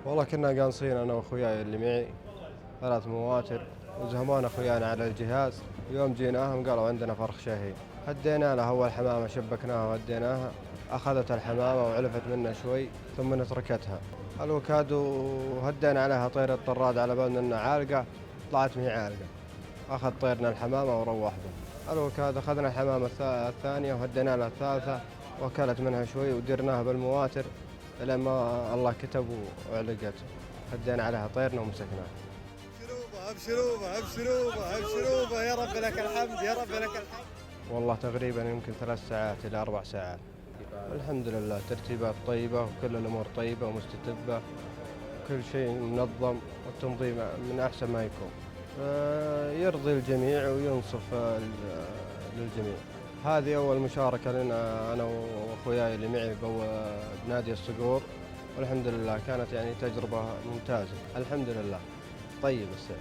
والله كنا قانصين أنا وأخوياي اللي معي 3 مواتر، وزهمان أخويانا على الجهاز. يوم جيناهم قالوا عندنا فرخ شهي، هدينا له أول حمامة، شبكناها وهديناها. أخذت الحمامة وعلفت منا شوي ثم تركتها الوكاد، وهدينا عليها طير الطراد على بالنا إنها عالقة، طلعت مي عالقة. أخذ طيرنا الحمامة وروح به الوكاد. أخذنا الحمامة الثانية وهدينا لها الثالثة، وأكلت منها شوي ودرناها بالمواتر لما الله كتب وعلقت. هدينا عليها طيرنا ومسكناها. ابشروبه ابشروبه ابشروبه، يا رب لك الحمد، يا رب لك الحمد. والله تقريبا يمكن 3 ساعات إلى 4 ساعات. الحمد لله ترتيبات طيبة وكل الأمور طيبة ومستتبة، كل شيء منظم والتنظيم من أحسن ما يكون. يرضي الجميع وينصف للجميع. هذه أول مشاركة لنا أنا وأخوياي اللي معي بنادي الصقور، والحمد لله كانت يعني تجربة ممتازة. الحمد لله طيب السير.